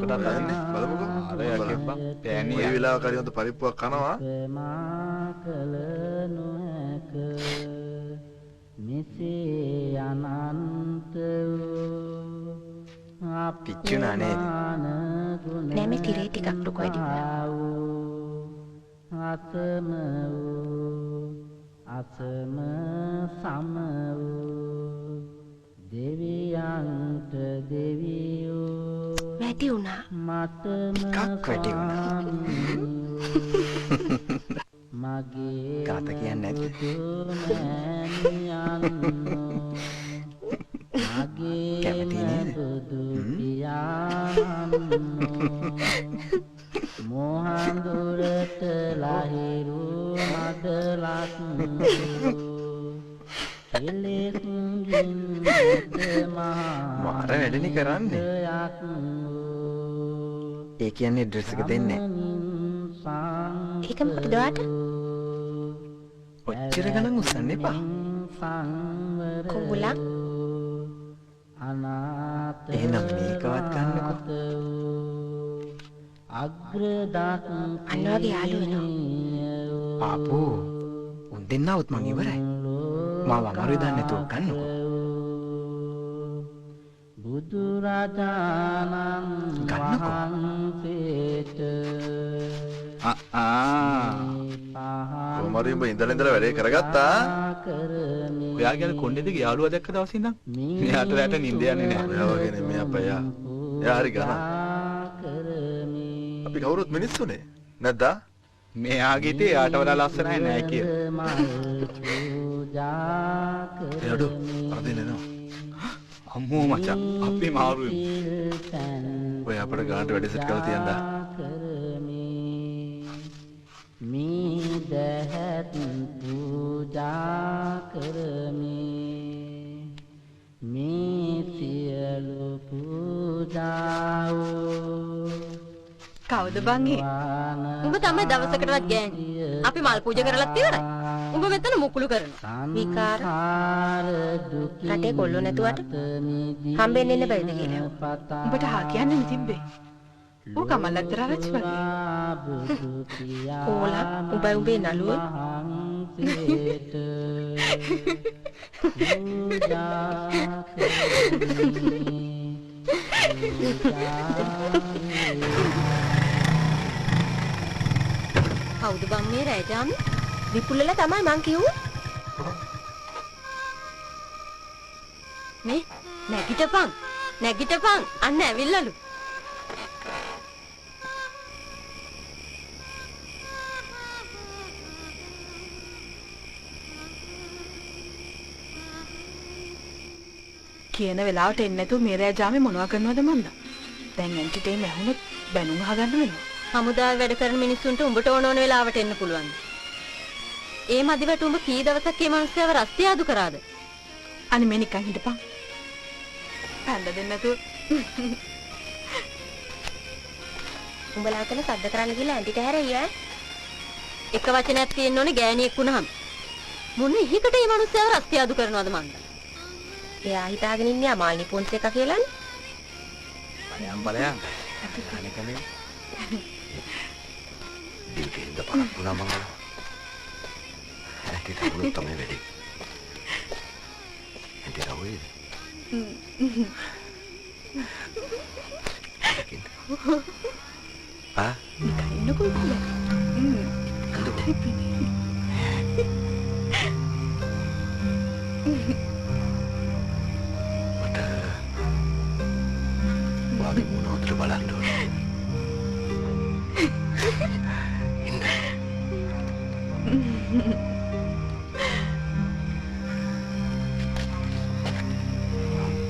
මොකටද හදන්නේ බලමුකෝ අර යකෙක් බං පෑණිය මේ වෙලාව කලින් උන්ට පරිප්පුවක් කනවා මෙසේ අනන්ත පිච්චුනා නේද නෑ මේ තිරේ ටිකක් ලොකු වැඩි අතම අතම සම දෙවියන්ට දෙවියෝ වැඩි වුණා මටම වැඩි වුණා මගේ කාත කියන්නේ නැද්ද කැමති නේද මොහන්දුරට ලහිරු මඩලක් මාර වැඩනේ කරන්නේ ඒ කියන්නේ ඩ්‍රෙස් එක දෙන්නේ ඒක මොකද ඔයාට ඔච්චර ගණන් උස්සන්න එපා කුඹුලා එහෙනම් මේකවත් ගන්නකො අන්නවගේ යාළු වෙනවා ආපෝ උන් දෙන්නවත් මං ඉවරයි මාව අමාරුයි දාන්න නැතුව ගන්නකො බුදුරජාණන් වහන්සේට කොහමද උඹ ඉඳලා වැඩේ කරගත්තා? ඔයා ගැන කොණ්ඩේ දිගේ යාළුවා දැක්ක දවසේ ඉඳන් මෙයාට රැට නිින්ද යන්නේ නැහැ. ඔයා වගේ නෙමෙයි අපයා. එයා හරි ගණන්. අපි කවුරුත් මිනිස්සුනේ. නැද්ද? මෙයාගේ ඉතේ යාට වඩා ලස්සනයි නෑ කියලා. එයාඩෝ අර දෙන්නේ නෝ. අම්මෝ මචං අපි මාරුවෙමු. ඔය අපිට ගානට වැඩ සෙට් කරලා තියන්න. මේ දහත් පූජා කරමි මේ සියලු පූජාවෝ කවුද බං ඒ? උඹ තමයි දවසකටවත් ගෑනේ. අපි මල් පූජා කරලත් ඉවරයි. උඹ මෙතන මුකුළු කරනවා. විකාර රටේ කොල්ලෝ නැතුවට හම්බෙන්න ඉන්න බැරිද කියලා. උඹට හා කියන්නේ තිබ්බේ. ඌ කමලත් රාජ් වගේ. ඕලා උඹේ නළුව කවුද බං මේ රැජාමි? විපුලලා තමයි මං කිව්වේ. මේ නැගිටපන්. නැගිටපන්. අන්න ඇවිල්ලාලු. කියන වෙලාවට එන්නේ නැතුව මේ රැජාමි මොනවා කරනවද මන්ද? දැන් ඇන්ටිටේ මැහුනොත් බැනුම් අහගන්න වෙනවා. හමුදාවේ වැඩ කරන මිනිස්සුන්ට උඹට ඕන වෙලාවට එන්න පුළුවන්. ඒ මදිවට උඹ කී දවසක් මේ මිනිස්සුව රස්තිය ආදු කරාද? අනේ මේ නිකන් හිටපන්. පැන්න දෙන්න නැතුව. උඹලා අතන සද්ද කරන්න ගිහලා ඇන්ටිට හැරෙයි ඈ. එක වචනයක් තියෙන්න ඕනේ ගෑණියෙක් වුණාම. මොන ඉහිකට මේ මිනිස්සුව රස්තිය ආදු කරනවද මන්ද? එයා හිතාගෙන ඉන්නේ අමාල්නි පොන්සේකා කියලානේ. බලයන්. අනේකනේ. දීකෙන්ද පරක් වුණා මංගල. ඇටි තමුණු තමයි වෙඩි. ඇටි රවුයි. ආ ඉන්නකෝ ඉන්න. වාගේ මොනවද බලන්න ඕනේ. ඉන්න.